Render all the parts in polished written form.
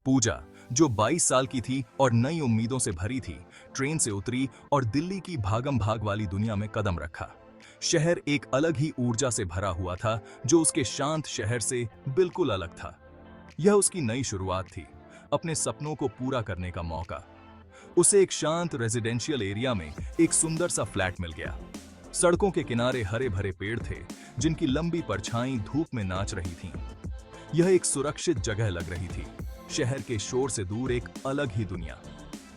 पूजा, जो 22 साल की थी और नई उम्मीदों से भरी थी, ट्रेन से उतरी और दिल्ली की भागम भाग वाली दुनिया में कदम रखा। शहर एक अलग ही ऊर्जा से भरा हुआ था, जो उसके शांत शहर से बिल्कुल अलग था। यह उसकी नई शुरुआत थी, अपने सपनों को पूरा करने का मौका। उसे एक शांत रेजिडेंशियल एरिया में एक सुंदर सा फ्लैट मिल गया। सड़कों के किनारे हरे भरे पेड़ थे, जिनकी लंबी परछाई धूप में नाच रही थीं। यह एक सुरक्षित जगह लग रही थी, शहर के शोर से दूर एक अलग ही दुनिया।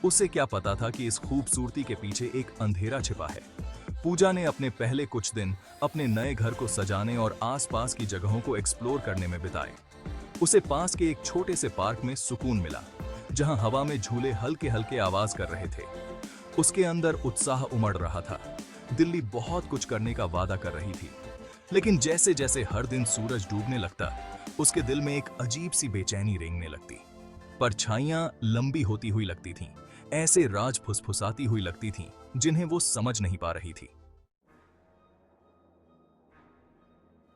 उसे क्या पता था कि इस खूबसूरती के पीछे एक अंधेरा छिपा है। पूजा ने अपने पहले कुछ दिन अपने नए घर को सजाने और आसपास की जगहों को एक्सप्लोर करने में बिताए। उसे पास के एक छोटे से पार्क में सुकून मिला, जहां हवा में झूले हल्के हल्के आवाज कर रहे थे। उसके अंदर उत्साह उमड़ रहा था। दिल्ली बहुत कुछ करने का वादा कर रही थी, लेकिन जैसे जैसे हर दिन सूरज डूबने लगता, उसके दिल में एक अजीब सी बेचैनी रेंगने लगती। परछाइयां लंबी होती हुई लगती थीं, ऐसे राज फुसफुसाती हुई लगती थीं जिन्हें वो समझ नहीं पा रही थी।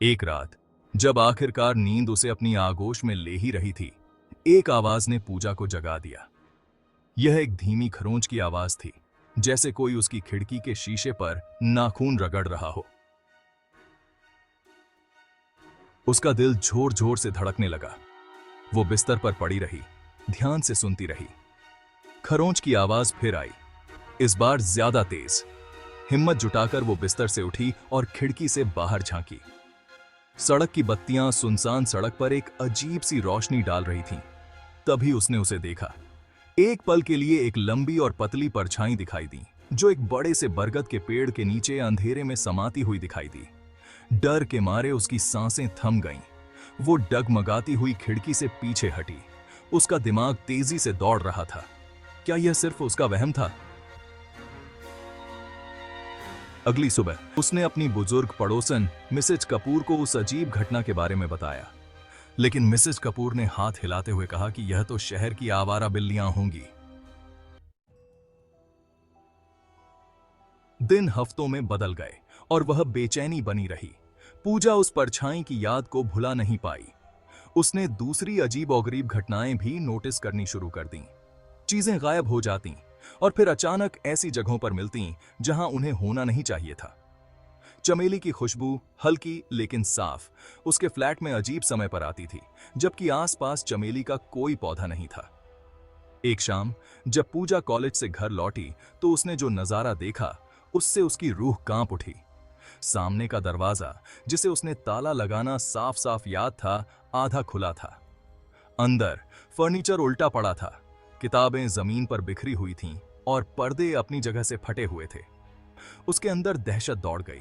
एक रात, जब आखिरकार नींद उसे अपनी आगोश में ले ही रही थी, एक आवाज ने पूजा को जगा दिया। यह एक धीमी खरोंच की आवाज थी, जैसे कोई उसकी खिड़की के शीशे पर नाखून रगड़ रहा हो। उसका दिल जोर जोर से धड़कने लगा। वो बिस्तर पर पड़ी रही, ध्यान से सुनती रही। खरोंच की आवाज फिर आई, इस बार ज्यादा तेज। हिम्मत जुटाकर वो बिस्तर से उठी और खिड़की से बाहर झांकी। सड़क की बत्तियां सुनसान सड़क पर एक अजीब सी रोशनी डाल रही थीं। तभी उसने उसे देखा। एक पल के लिए एक लंबी और पतली परछाई दिखाई दी, जो एक बड़े से बरगद के पेड़ के नीचे अंधेरे में समाती हुई दिखाई दी। डर के मारे उसकी सांसें थम गईं। वो डगमगाती हुई खिड़की से पीछे हटी। उसका दिमाग तेजी से दौड़ रहा था। क्या यह सिर्फ उसका वहम था? अगली सुबह उसने अपनी बुजुर्ग पड़ोसन मिसेज कपूर को उस अजीब घटना के बारे में बताया, लेकिन मिसेज कपूर ने हाथ हिलाते हुए कहा कि यह तो शहर की आवारा बिल्लियां होंगी। दिन हफ्तों में बदल गए और वह बेचैनी बनी रही। पूजा उस परछाई की याद को भुला नहीं पाई। उसने दूसरी अजीब-ओ-गरीब घटनाएं भी नोटिस करनी शुरू कर दीं। चीजें गायब हो जातीं और फिर अचानक ऐसी जगहों पर मिलतीं जहां उन्हें होना नहीं चाहिए था। चमेली की खुशबू, हल्की लेकिन साफ, उसके फ्लैट में अजीब समय पर आती थी, जबकि आसपास चमेली का कोई पौधा नहीं था। एक शाम जब पूजा कॉलेज से घर लौटी, तो उसने जो नजारा देखा, उससे उसकी रूह कांप उठी। सामने का दरवाजा, जिसे उसने ताला लगाना साफ साफ याद था, आधा खुला था। अंदर फर्नीचर उल्टा पड़ा था, किताबें जमीन पर बिखरी हुई थीं और पर्दे अपनी जगह से फटे हुए थे। उसके अंदर दहशत दौड़ गई।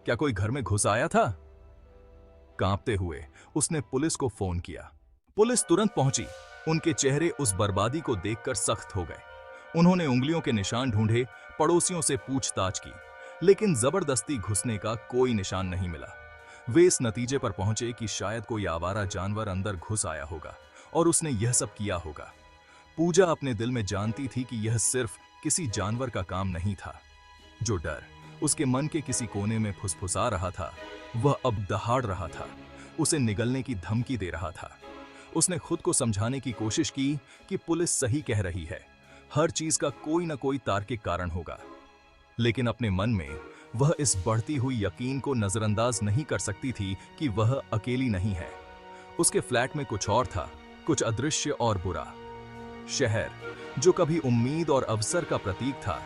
क्या कोई घर में घुस आया था? कांपते हुए उसने पुलिस को फोन किया। पुलिस तुरंत पहुंची। उनके चेहरे उस बर्बादी को देखकर सख्त हो गए। उन्होंने उंगलियों के निशान ढूंढे, पड़ोसियों से पूछताछ की, लेकिन जबरदस्ती घुसने का कोई निशान नहीं मिला। वे इस नतीजे पर पहुंचे कि शायद कोई आवारा जानवर अंदर घुस आया होगा और उसने यह सब किया होगा। पूजा अपने दिल में जानती थी कि यह सिर्फ किसी जानवर का काम नहीं था। जो डर उसके मन के किसी कोने में फुसफुसा रहा था, वह अब दहाड़ रहा था, उसे निगलने की धमकी दे रहा था। उसने खुद को समझाने की कोशिश की कि पुलिस सही कह रही है, हर चीज का कोई ना कोई तार्किक कारण होगा। लेकिन अपने मन में वह इस बढ़ती हुई यकीन को नजरअंदाज नहीं कर सकती थी कि वह अकेली नहीं है। उसके फ्लैट में कुछ और था, कुछ अदृश्य और बुरा। शहर, जो कभी उम्मीद और अवसर का प्रतीक था,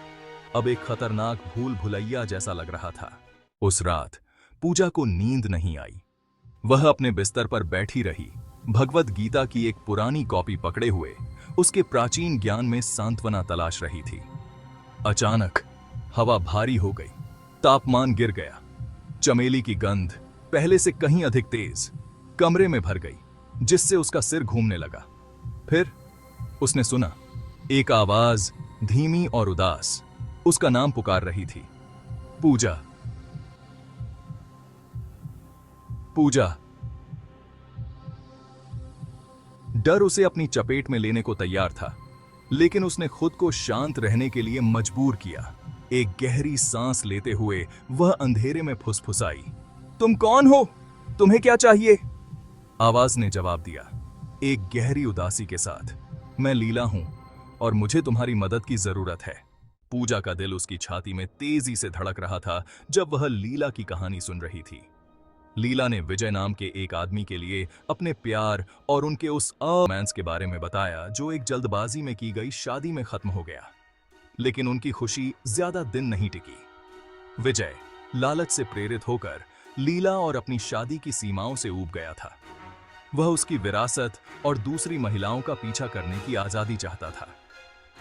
अब एक खतरनाक भूल भुलैया जैसा लग रहा था। उस रात पूजा को नींद नहीं आई। वह अपने बिस्तर पर बैठी रही, भगवद गीता की एक पुरानी कॉपी पकड़े हुए उसके प्राचीन ज्ञान में सांत्वना तलाश रही थी। अचानक हवा भारी हो गई, तापमान गिर गया। चमेली की गंध पहले से कहीं अधिक तेज कमरे में भर गई, जिससे उसका सिर घूमने लगा। फिर उसने सुना, एक आवाज धीमी और उदास उसका नाम पुकार रही थी, पूजा, पूजा। डर उसे अपनी चपेट में लेने को तैयार था, लेकिन उसने खुद को शांत रहने के लिए मजबूर किया। एक गहरी सांस लेते हुए वह अंधेरे में फुसफुसाई, तुम कौन हो? तुम्हें क्या चाहिए? आवाज ने जवाब दिया, एक गहरी उदासी के साथ, मैं लीला हूं और मुझे तुम्हारी मदद की जरूरत है। पूजा का दिल उसकी छाती में तेजी से धड़क रहा था जब वह लीला की कहानी सुन रही थी। लीला ने विजय नाम के एक आदमी के लिए अपने प्यार और उनके उस रोमांस के बारे में बताया जो एक जल्दबाजी में की गई शादी में खत्म हो गया। लेकिन उनकी खुशी ज्यादा दिन नहीं टिकी। विजय लालच से प्रेरित होकर लीला और अपनी शादी की सीमाओं से ऊब गया था। वह उसकी विरासत और दूसरी महिलाओं का पीछा करने की आजादी चाहता था।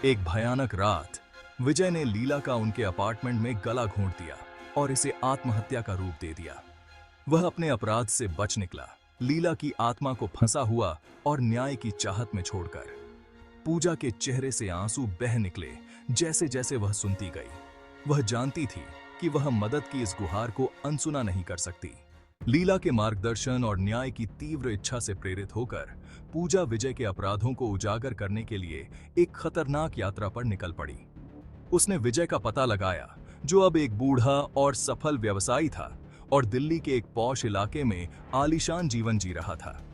एक भयानक रात विजय ने लीला का उनके अपार्टमेंट में गला घोंट दिया और इसे आत्महत्या का रूप दे दिया। वह अपने अपराध से बच निकला, लीला की आत्मा को फंसा हुआ और न्याय की चाहत में छोड़कर। पूजा के चेहरे से आंसू बह निकले जैसे जैसे वह सुनती गई। वह जानती थी कि वह मदद की इस गुहार को अनसुना नहीं कर सकती। लीला के मार्गदर्शन और न्याय की तीव्र इच्छा से प्रेरित होकर पूजा विजय के अपराधों को उजागर करने के लिए एक खतरनाक यात्रा पर निकल पड़ी। उसने विजय का पता लगाया, जो अब एक बूढ़ा और सफल व्यवसायी था और दिल्ली के एक पॉश इलाके में आलीशान जीवन जी रहा था।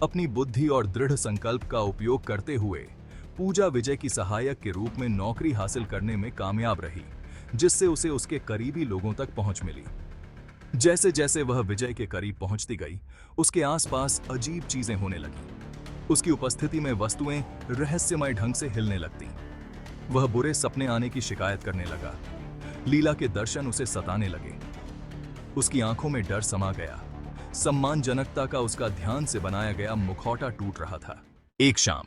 अपनी बुद्धि और दृढ़ संकल्प का उपयोग करते हुए पूजा विजय की सहायक के रूप में नौकरी हासिल करने में कामयाब रही, जिससे उसे उसके करीबी लोगों तक पहुंच मिली। जैसे जैसे वह विजय के करीब पहुंचती गई, उसके आसपास अजीब चीजें होने लगी। उसकी उपस्थिति में वस्तुएं रहस्यमय ढंग से हिलने लगती। वह बुरे सपने आने की शिकायत करने लगा। लीला के दर्शन उसे सताने लगे। उसकी आंखों में डर समा गया। सम्मानजनकता का उसका ध्यान से बनाया गया मुखौटा टूट रहा था। एक शाम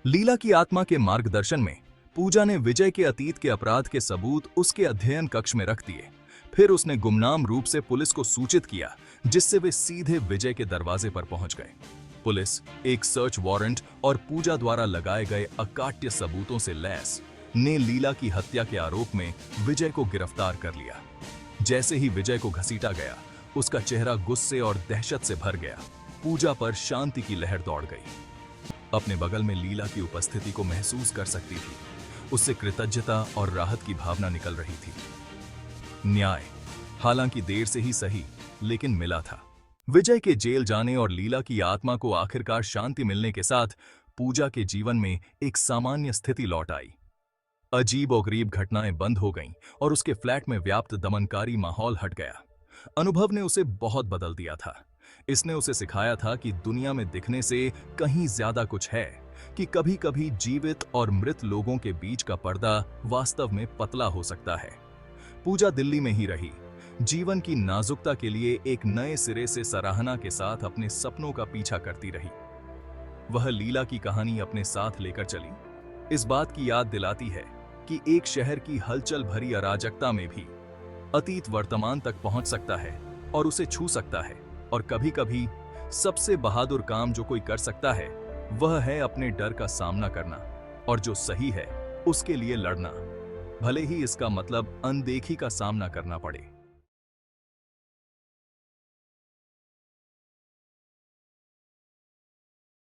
लीला की आत्मा के मार्गदर्शन में पूजा ने विजय के अतीत के अपराध के सबूत उसके अध्ययन कक्ष में रख दिए। फिर उसने गुमनाम रूप से पुलिस को सूचित किया, जिससे वे सीधे विजय के दरवाजे पर पहुंच गए। पुलिस एक सर्च वारंट और पूजा द्वारा लगाए गए अकाट्य सबूतों से लैस ने लीला की हत्या के आरोप में विजय को गिरफ्तार कर लिया। जैसे ही विजय को घसीटा गया, उसका चेहरा गुस्से और दहशत से भर गया। पूजा पर शांति की लहर दौड़ गई। अपने बगल में लीला की उपस्थिति को महसूस कर सकती थी। उससे कृतज्ञता और राहत की भावना निकल रही थी। न्याय, हालांकि देर से ही सही, लेकिन मिला था। विजय के जेल जाने और लीला की आत्मा को आखिरकार शांति मिलने के साथ पूजा के जीवन में एक सामान्य स्थिति लौट आई। अजीब और गरीब घटनाएं बंद हो गईं और उसके फ्लैट में व्याप्त दमनकारी माहौल हट गया। अनुभव ने उसे बहुत बदल दिया था। इसने उसे सिखाया था कि दुनिया में दिखने से कहीं ज्यादा कुछ है, कि कभी-कभी जीवित और मृत लोगों के बीच का पर्दा वास्तव में पतला हो सकता है। पूजा दिल्ली में ही रही, जीवन की नाजुकता के लिए एक नए सिरे से सराहना के साथ अपने सपनों का पीछा करती रही। वह लीला की कहानी अपने साथ लेकर चली, इस बात की याद दिलाती है कि एक शहर की हलचल भरी अराजकता में भी अतीत वर्तमान तक पहुंच सकता है और उसे छू सकता है। और कभी-कभी सबसे बहादुर काम जो कोई कर सकता है, वह है अपने डर का सामना करना और जो सही है उसके लिए लड़ना, भले ही इसका मतलब अनदेखी का सामना करना पड़े।